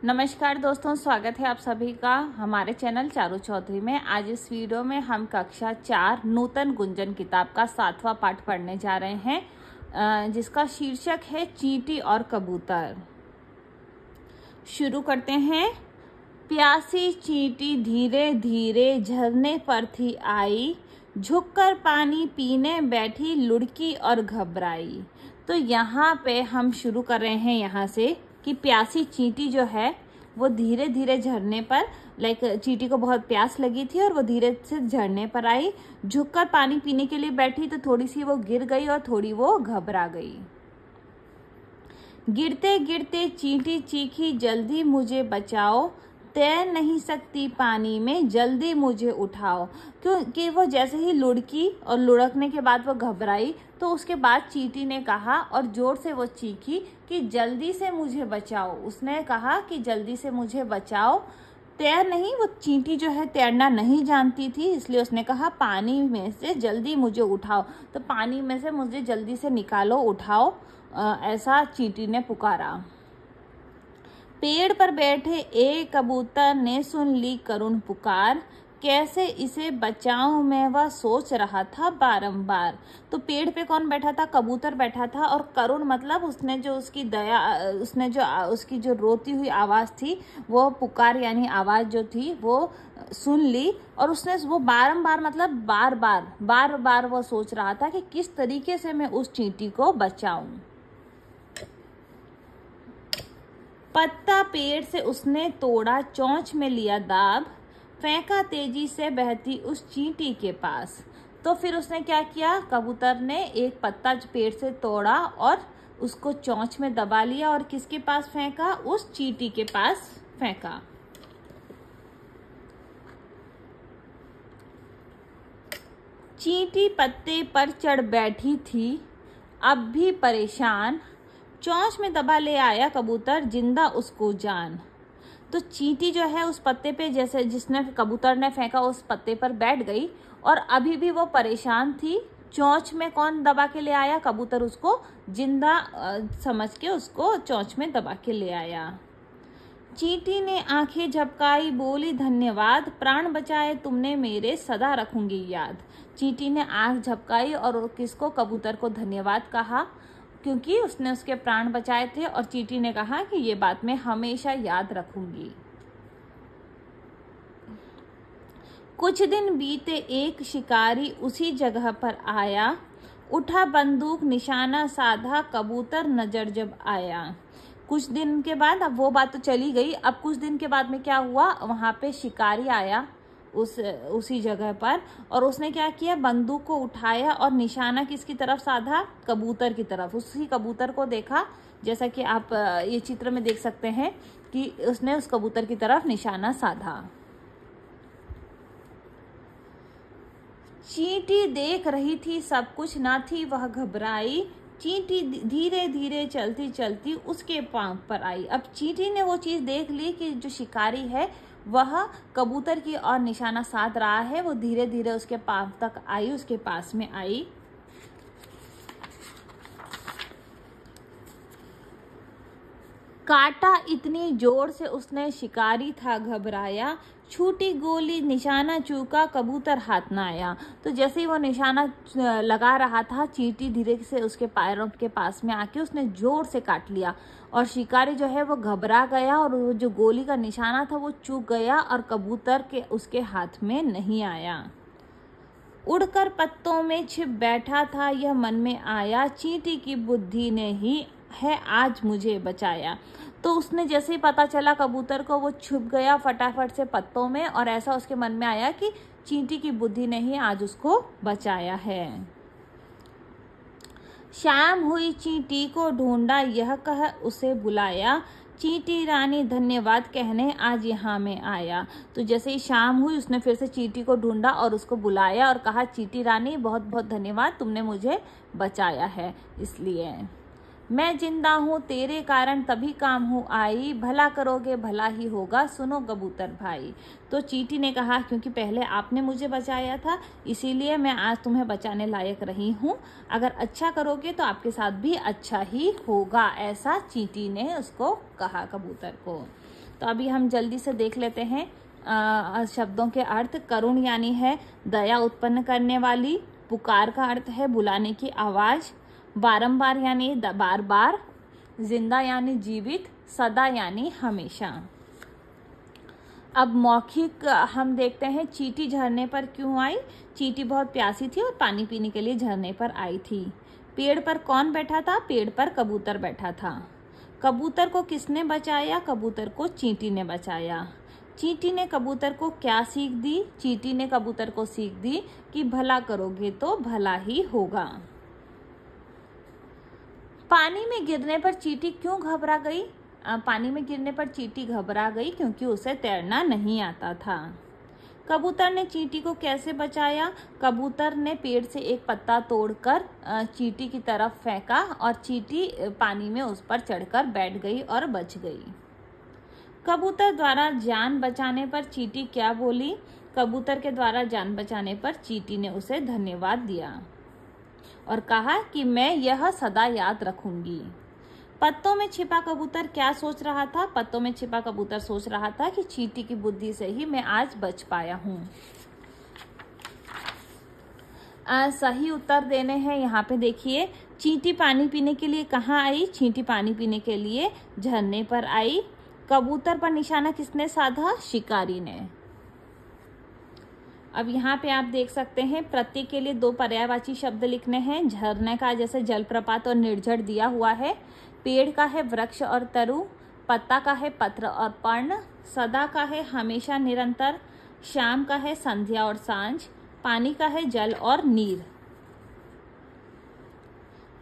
नमस्कार दोस्तों, स्वागत है आप सभी का हमारे चैनल चारू चौधरी में। आज इस वीडियो में हम कक्षा 4 नूतन गुंजन किताब का 7वां पाठ पढ़ने जा रहे हैं, जिसका शीर्षक है चींटी और कबूतर। शुरू करते हैं। प्यासी चींटी धीरे धीरे झरने पर थी आई, झुककर पानी पीने बैठी लुढ़की और घबराई। तो यहाँ पे हम शुरू कर रहे हैं यहाँ से कि प्यासी चींटी जो है वो धीरे धीरे झरने पर, चींटी को बहुत प्यास लगी थी और वो धीरे से झरने पर आई, झुककर पानी पीने के लिए बैठी तो थोड़ी सी वो गिर गई और थोड़ी वो घबरा गई। गिरते गिरते चींटी चीखी, जल्दी मुझे बचाओ, तैर नहीं सकती पानी में, जल्दी मुझे उठाओ। क्योंकि वो जैसे ही लुढ़की और लुढ़कने के बाद वो घबराई, तो उसके बाद चींटी ने कहा और जोर से वो चीखी कि जल्दी से मुझे बचाओ। उसने कहा कि जल्दी से मुझे बचाओ। तैर नहीं, वो चींटी जो है तैरना नहीं जानती थी, इसलिए उसने कहा पानी में से जल्दी मुझे उठाओ, तो पानी में से मुझे जल्दी से निकालो, उठाओ, ऐसा चींटी ने पुकारा। पेड़ पर बैठे एक कबूतर ने सुन ली करुण पुकार, कैसे इसे बचाऊं मैं वह सोच रहा था बारंबार। तो पेड़ पे कौन बैठा था? कबूतर बैठा था। और करुण मतलब उसने जो उसकी जो रोती हुई आवाज थी, वो पुकार यानी आवाज जो थी वो सुन ली, और उसने वो बारंबार मतलब बार बार वो सोच रहा था कि किस तरीके से मैं उस चींटी को बचाऊं। पत्ता पेड़ से उसने तोड़ा, चोंच में लिया दाब, फेंका तेजी से बहती उस चींटी के पास। तो फिर उसने क्या किया? कबूतर ने एक पत्ता पेड़ से तोड़ा और उसको चोंच में दबा लिया और किसके पास फेंका? उस चींटी के पास फेंका। चींटी पत्ते पर चढ़ बैठी थी, अब भी परेशान, चोंच में दबा ले आया कबूतर, जिंदा उसको जान। तो चींटी जो है उस पत्ते पे, जैसे जिसने कबूतर ने फेंका उस पत्ते पर बैठ गई और अभी भी वो परेशान थी। चोंच में कौन दबा के ले आया? कबूतर उसको जिंदा समझ के उसको चोंच में दबा के ले आया। चींटी ने आंखें झपकाई, बोली धन्यवाद, प्राण बचाए तुमने मेरे, सदा रखूंगी याद। चींटी ने आंख झपकाई और किसको? कबूतर को धन्यवाद कहा, क्योंकि उसने उसके प्राण बचाए थे, और चींटी ने कहा कि ये बात मैं हमेशा याद रखूंगी। कुछ दिन बीते, एक शिकारी उसी जगह पर आया, उठा बंदूक निशाना साधा, कबूतर नजर जब आया। कुछ दिन के बाद, अब वो बात तो चली गई, अब कुछ दिन के बाद में क्या हुआ? वहां पे शिकारी आया उसी जगह पर, और उसने क्या किया? बंदूक को उठाया और निशाना किसकी तरफ साधा? कबूतर की तरफ। उसी कबूतर को देखा, जैसा कि आप ये चित्र में देख सकते हैं कि उसने उस कबूतर की तरफ निशाना साधा। चींटी देख रही थी सब कुछ, ना थी वह घबराई, चींटी धीरे धीरे चलती चलती उसके पांव पर आई। अब चींटी ने वो चीज देख ली कि जो शिकारी है वह कबूतर की ओर निशाना साध रहा है। वो धीरे धीरे उसके पांव तक आई, उसके पास में आई। काटा इतनी जोर से उसने, शिकारी था घबराया, छूटी गोली निशाना चूका, कबूतर हाथ ना आया। तो जैसे ही वो निशाना लगा रहा था, चींटी धीरे से उसके पैरों के पास में आके उसने जोर से काट लिया, और शिकारी जो है वो घबरा गया, और वो जो गोली का निशाना था वो चूक गया और कबूतर के उसके हाथ में नहीं आया। उड़कर पत्तों में छिप बैठा था, यह मन में आया, चींटी की बुद्धि ने ही है आज मुझे बचाया। तो उसने जैसे ही पता चला कबूतर को, वो छुप गया फटाफट से पत्तों में, और ऐसा उसके मन में आया कि चींटी की बुद्धि ने ही आज उसको बचाया है। शाम हुई, चींटी को ढूंढा, यह कह उसे बुलाया, चींटी रानी धन्यवाद कहने आज यहाँ में आया। तो जैसे ही शाम हुई, उसने फिर से चींटी को ढूंढा और उसको बुलाया और कहा, चींटी रानी बहुत बहुत धन्यवाद, तुमने मुझे बचाया है, इसलिए मैं जिंदा हूँ तेरे कारण, तभी काम हूँ आई, भला करोगे भला ही होगा, सुनो कबूतर भाई। तो चींटी ने कहा, क्योंकि पहले आपने मुझे बचाया था, इसीलिए मैं आज तुम्हें बचाने लायक रही हूँ, अगर अच्छा करोगे तो आपके साथ भी अच्छा ही होगा, ऐसा चींटी ने उसको कहा, कबूतर को। तो अभी हम जल्दी से देख लेते हैं शब्दों के अर्थ। करुण यानी है दया उत्पन्न करने वाली। पुकार का अर्थ है बुलाने की आवाज। बारंबार यानी बार बार। जिंदा यानी जीवित। सदा यानी हमेशा। अब मौखिक हम देखते हैं, चींटी झरने पर क्यों आई। चींटी बहुत प्यासी थी और पानी पीने के लिए झरने पर आई थी। पेड़ पर कौन बैठा था। पेड़ पर कबूतर बैठा था। कबूतर को किसने बचाया। कबूतर को चींटी ने बचाया। चींटी ने कबूतर को क्या सीख दी। चींटी ने कबूतर को सीख दी कि भला करोगे तो भला ही होगा। पानी में गिरने पर चींटी क्यों घबरा गई। पानी में गिरने पर चींटी घबरा गई क्योंकि उसे तैरना नहीं आता था। कबूतर ने चींटी को कैसे बचाया। कबूतर ने पेड़ से एक पत्ता तोड़कर चींटी की तरफ फेंका और चींटी पानी में उस पर चढ़कर बैठ गई और बच गई। कबूतर द्वारा जान बचाने पर चींटी क्या बोली। कबूतर के द्वारा जान बचाने पर चींटी ने उसे धन्यवाद दिया और कहा कि मैं यह सदा याद रखूंगी। पत्तों में छिपा कबूतर क्या सोच रहा था। पत्तों में छिपा कबूतर सोच रहा था कि चींटी की बुद्धि से ही मैं आज बच पाया हूँ। सही उत्तर देने हैं। यहाँ पे देखिए, चींटी पानी पीने के लिए कहाँ आई। चींटी पानी पीने के लिए झरने पर आई। कबूतर पर निशाना किसने साधा। शिकारी ने। अब यहाँ पे आप देख सकते हैं, प्रत्येक के लिए 2 पर्यायवाची शब्द लिखने हैं। झरने का जैसे जलप्रपात और निर्झर दिया हुआ है। पेड़ का है वृक्ष और तरु। पत्ता का है पत्र और पर्ण। सदा का है हमेशा निरंतर। शाम का है संध्या और सांझ। पानी का है जल और नीर।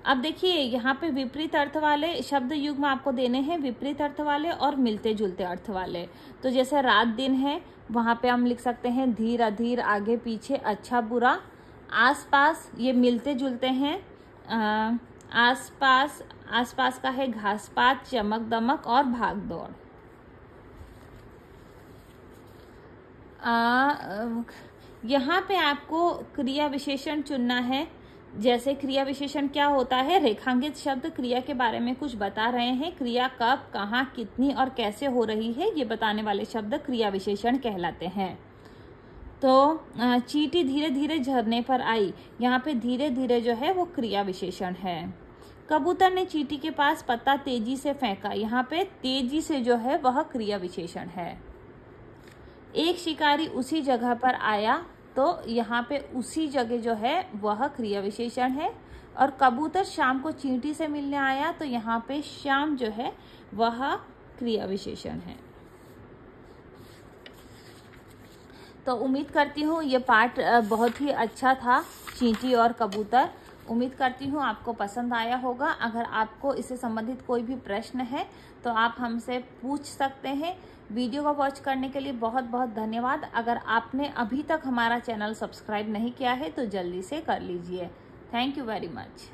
अब देखिए, यहाँ पे विपरीत अर्थ वाले शब्द युग्म आपको देने हैं, विपरीत अर्थ वाले और मिलते जुलते अर्थ वाले। तो जैसे रात दिन है, वहां पे हम लिख सकते हैं धीर अधीर, आगे पीछे, अच्छा बुरा। आसपास, ये मिलते जुलते हैं। आसपास का है घास पात, चमक दमक और भाग दौड़। यहाँ पे आपको क्रिया विशेषण चुनना है। जैसे क्रिया विशेषण क्या होता है। रेखांकित शब्द क्रिया के बारे में कुछ बता रहे हैं। क्रिया कब, कहाँ, कितनी और कैसे हो रही है, ये बताने वाले शब्द क्रिया विशेषण कहलाते हैं। तो चींटी धीरे धीरे झरने पर आई। यहाँ पे धीरे धीरे जो है वो क्रिया विशेषण है। कबूतर ने चींटी के पास पत्ता तेजी से फेंका। यहाँ पे तेजी से जो है वह क्रिया विशेषण है। एक शिकारी उसी जगह पर आया, तो यहाँ पे उसी जगह जो है वह क्रिया विशेषण है। और कबूतर शाम को चींटी से मिलने आया, तो यहाँ पे शाम जो है वह क्रिया विशेषण है। तो उम्मीद करती हूँ ये पाठ बहुत ही अच्छा था, चींटी और कबूतर। उम्मीद करती हूँ आपको पसंद आया होगा। अगर आपको इससे संबंधित कोई भी प्रश्न है तो आप हमसे पूछ सकते हैं। वीडियो को वॉच करने के लिए बहुत बहुत धन्यवाद। अगर आपने अभी तक हमारा चैनल सब्सक्राइब नहीं किया है तो जल्दी से कर लीजिए। Thank you very much.